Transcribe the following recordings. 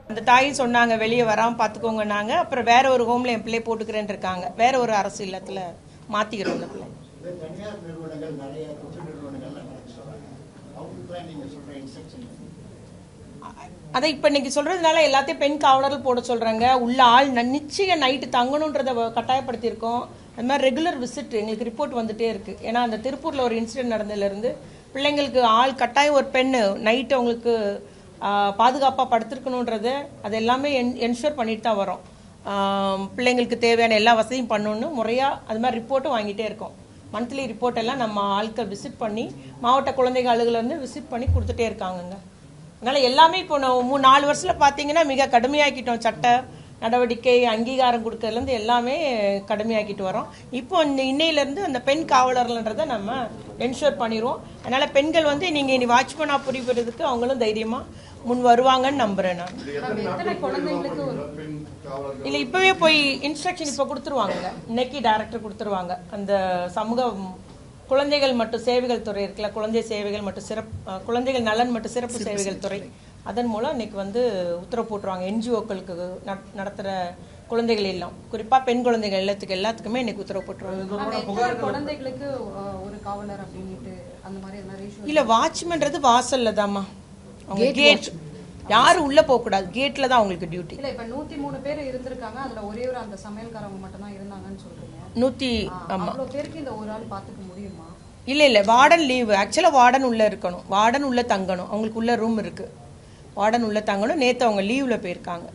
அந்த தாயும் சொன்னாங்க வெளியே வராமல் பார்த்துக்கோங்கன்னாங்க. அப்புறம் வேற ஒரு ஹோம்ல என் பிள்ளை போட்டுக்கிறேன்னு இருக்காங்க. வேற ஒரு அரசு இல்லத்தில் மாற்றிக்கிறோம் அந்த பிள்ளை. அதை இப்போ இன்னைக்கு சொல்றதுனால எல்லாத்தையும் பெண் காவலர்கள் போட சொல்றாங்க. உள்ள ஆள் நிச்சயம் நைட்டு தங்கணுன்றதை கட்டாயப்படுத்தியிருக்கோம். அது மாதிரி ரெகுலர் விசிட் எங்களுக்கு ரிப்போர்ட் வந்துட்டே இருக்கு. ஏன்னா அந்த திருப்பூர்ல ஒரு இன்சிடென்ட் நடந்ததுலேருந்து பிள்ளைங்களுக்கு ஆள் கட்டாயம் ஒரு பெண்ணு நைட்டு அவங்களுக்கு பாதுகாப்பாக படுத்திருக்கணுன்றது அது எல்லாமே என்ஷூர் பண்ணிட்டு தான் வரோம். பிள்ளைங்களுக்கு தேவையான எல்லா வசதியும் பண்ணணும்னு முறையாக அது மாதிரி ரிப்போர்ட்டும் வாங்கிட்டே இருக்கோம். மந்த்லி ரிப்போர்ட் எல்லாம் நம்ம ஆட்கள் விசிட் பண்ணி மாவட்ட குழந்தைகள் அலுவலர்லேருந்து விசிட் பண்ணி கொடுத்துட்டே இருக்காங்கங்க. அதனால் எல்லாமே இப்போ 3-4 வருஷத்தில் பார்த்தீங்கன்னா மிக கடுமையாக்கிட்டோம். சட்ட நடவடிக்கை அங்கீகாரம் கொடுக்கறதுலேருந்து எல்லாமே கடுமையாக்கிட்டு வரோம். இப்போ இன்னையிலேருந்து அந்த பெண் காவலர்கள்ன்றதை நம்ம என்ஷூர் பண்ணிடுவோம். அதனால் பெண்கள் வந்து நீங்கள் இனி வாட்ச்மேனாக புரிவதுக்கு அவங்களும் தைரியமாக முன் வருவாங்கன்னு நம்புகிறேன் நான். இல்லை இப்போவே போய் இன்ஸ்ட்ரக்ஷன் இப்போ கொடுத்துருவாங்க. இன்னைக்கு டைரக்டர் கொடுத்துருவாங்க. அந்த சமூக குழந்தைகள் மற்றும் சேவைகள் துறை இருக்குல்ல, குழந்தை சேவைகள் மற்றும் குழந்தைகள் நலன் மற்றும் சிறப்பு சேவைகள் துறை, அதன் மூலம் இன்னைக்கு வந்து உத்தரவு போட்டுருவாங்க. என்ஜிஓக்களுக்கு நடத்துகிற குழந்தைகள் இல்லம், குறிப்பா பெண் குழந்தைகள் எல்லாத்துக்குமே இன்னைக்கு உத்தரவு போட்டுருவாங்க. குழந்தைகளுக்கு ஒரு காவலர் அப்படின்ட்டு அந்த மாதிரி இல்ல, வாட்ச்மேன்றது வாசல்ல தாம்மா. அவங்க கேட் யாரும் உள்ள போக கூடாது, கேட்ல தான் அவங்களுக்கு டியூட்டி. இல்ல இப்ப 103 பேர் இருந்திருக்காங்க. அதுல ஒரே ஒரு அந்த சமையல்காரங்க மட்டும் தான் இருந்தாங்கன்னு சொல்றீங்க. 100 ஆமா. அவ்வளவு பேருக்கு இந்த ஒரு ஆள் பாத்துக்க முடியுமா? இல்ல வார்டன் லீவு. ஆக்சுவலா வார்டன் உள்ள இருக்கணும், வார்டன் உள்ள தங்கணும். அவங்களுக்கு உள்ள ரூம் இருக்கு, வார்டன் உள்ள தங்கணும். நேற்று அவங்க லீவில் போயிருக்காங்க.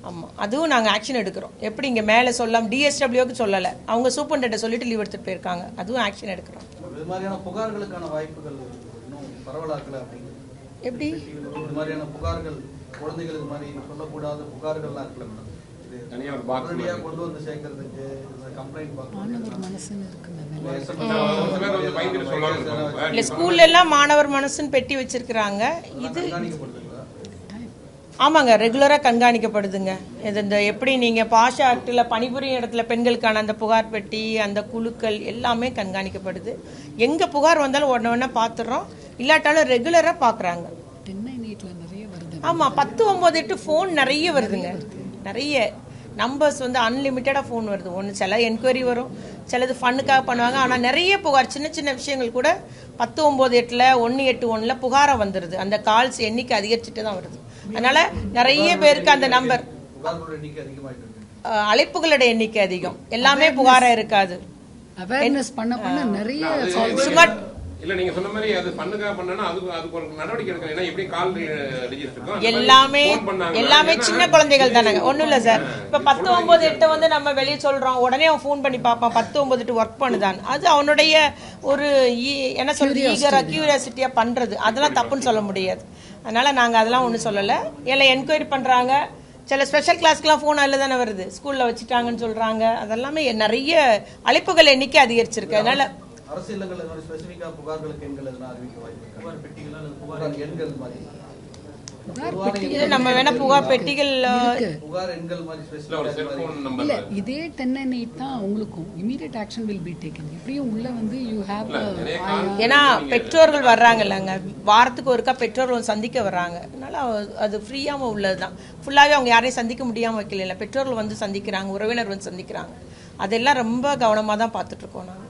ஆமாம், அதுவும் நாங்கள் ஆக்ஷன் எடுக்கிறோம். எப்படி இங்கே மேலே சொல்லலாம், டிஎஸ்டபிள்யூக்கு சொல்லலை, அவங்க சூப்பர்டென்ட்டை சொல்லிட்டு லீவ் எடுத்துகிட்டு போயிருக்காங்க. அதுவும் ஆக்ஷன் எடுக்கிறோம். இது மாதிரியான புகார்களுக்கான வாய்ப்புகள் இன்னும் பரவலாக்கல அப்படிங்கிறது எப்படி? இது மாதிரியான புகார்கள், குழந்தைகள் இது மாதிரி சொல்லக்கூடாத புகார்கள்லாம் இருக்குல்ல மேடம், இது கொண்டு வந்து சேர்க்கறதுக்கு கம்ப்ளைண்ட் இல்லை, ஸ்கூல்ல எல்லாம் மாணவர் மனசுன்னு பெட்டி வச்சிருக்கிறாங்க. இது ஆமாங்க, ரெகுலராக கண்காணிக்கப்படுதுங்க. இது இந்த எப்படி நீங்கள் பாஷா ஆக்டில் பணிபுரியும் இடத்துல பெண்களுக்கான அந்த புகார் பெட்டி, அந்த குழுக்கள் எல்லாமே கண்காணிக்கப்படுது. எங்கே புகார் வந்தாலும் உடனே பார்த்துடுறோம். இல்லாட்டாலும் ரெகுலராக பார்க்குறாங்க. ஆமாம், 10-9-8 ஃபோன் நிறைய வருதுங்க. நிறைய நம்பர்ஸ் வந்து அன்லிமிட்டடாக ஃபோன் வருது. ஒன்று சில என்கொயரி வரும், சிலது ஃபண்ணுக்காக பண்ணுவாங்க. ஆனால் நிறைய புகார், சின்ன சின்ன விஷயங்கள் கூட 10-9-8 181 புகாராக வந்துடுது. அந்த கால்ஸ் எண்ணிக்கை அதிகரிச்சுட்டு தான் வருது. அதனால நிறைய பேருக்கு அந்த நம்பர், அழைப்புகளோட எண்ணிக்கை அதிகம். எல்லாமே புகாரா இருக்காது. இல்ல நீங்க சொன்ன மாதிரி அது பண்ணுங்க பண்ணனா அதுக்கு ஒரு நடவடிக்கை எடுக்கணும். ஏன்னா எப்படி கால் ரெஜிஸ்டர் எல்லாமே சின்ன குழந்தைகள் தானங்க. ஒண்ணும் இல்ல சார், இப்ப 10-9-8 வந்து நம்ம வெளியே சொல்றோம், உடனே அவன் ஃபோன் பண்ணி பார்ப்பான் 10-9-8 ஒர்க் பண்ணுதான். அது அவனுடைய ஒரு என்ன சொல்றது, ஈகரா கியூரியாசிட்டியா பண்றது. அதெல்லாம் தப்புன்னு சொல்ல முடியாது. அதனால நாங்க அதெல்லாம் ஒன்றும் சொல்லலை. எல்லாம் என்கொயரி பண்றாங்க. சில ஸ்பெஷல் கிளாஸ்க்குலாம் ஃபோன் அதில் தானே வருது, ஸ்கூல்ல வச்சுட்டாங்கன்னு சொல்றாங்க. அதெல்லாமே நிறைய அழைப்புகள் எண்ணிக்கை அதிகரிச்சிருக்கு. அதனால அரசு இல்லங்கள் ஸ்பெசிஃபிக்கா புகார்களுக்கு எண்கள் எதுனா அறிவிக்க வாய்ப்பு இருக்கா? புகார் பெட்டிகள் அல்லது புகார் எண்கள் மாதிரி நம்ம வேணா புகார் பெட்டிகள், புகார் எண்கள் மாதிரி ஸ்பெசிஃபிக்கா இல்ல, இதே 10-8 தான் உங்களுக்கும் immediate action will be taken. எப்படியும் உள்ள வந்து யூ ஹேவ், ஏன்னா பெற்றோர்கள் வர்றாங்கல்லங்க, வாரத்துக்கு ஒருக்கா பெற்றோர்கள் சந்திக்க வர்றாங்க. அதனால அது ஃப்ரீயாம உள்ளதுதான். ஃபுல்லாவே அவங்க யாரையும் சந்திக்க முடியாம வைக்கல, பெற்றோர்கள் வந்து சந்திக்கிறாங்க, உறவினர் வந்து சந்திக்கிறாங்க. அதெல்லாம் ரொம்ப கவனமா தான் பார்த்துட்டு இருக்கோம் நாங்கள்.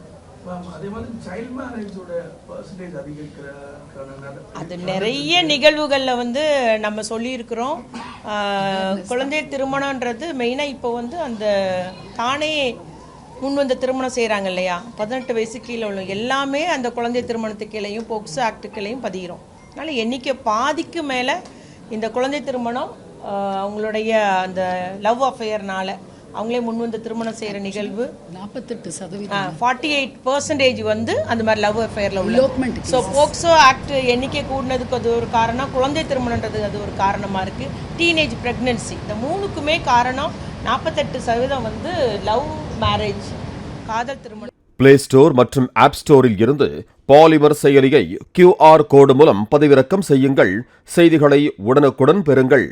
அது நிறைய நிகழ்வுகள்ல வந்து நம்ம சொல்லியிருக்கிறோம். குழந்தை திருமணம்ன்றது மெயினா இப்போ வந்து அந்த தானே முன் வந்து திருமணம் செய்யறாங்க இல்லையா, 18 வயசு கீழே உள்ள எல்லாமே அந்த குழந்தை திருமணத்துக்கு கீழையும் போக்சோ ஆக்டுக்களையும் பதிகிறோம். அதனால எண்ணிக்கை பாதிக்கு மேல இந்த குழந்தை திருமணம் அவங்களுடைய அந்த லவ் அஃபேர்னால அவங்களே முன் வந்து திருமணம் செய்யற நிகழ்வு 48%, 48% வந்து அந்த மாதிரி லவ் அஃபேர்ல உள்ள. ஸோ போக்சோ ஆக்ட் எண்ணிக்கை கூடினதுக்கு அது ஒரு காரணம், குழந்தை திருமணன்றது அது ஒரு காரணமா இருக்கு, டீனேஜ் பிரெக்னன்சி, இந்த மூணுக்குமே காரணம் 48% வந்து லவ் மேரேஜ், காதல் திருமணம். பிளே ஸ்டோர் மற்றும் ஆப் ஸ்டோரில் இருந்து பாலிமர் செயலியை QR கோடு மூலம் பதிவிறக்கம் செய்யுங்கள். செய்திகளை உடனுக்குடன் பெறுங்கள்.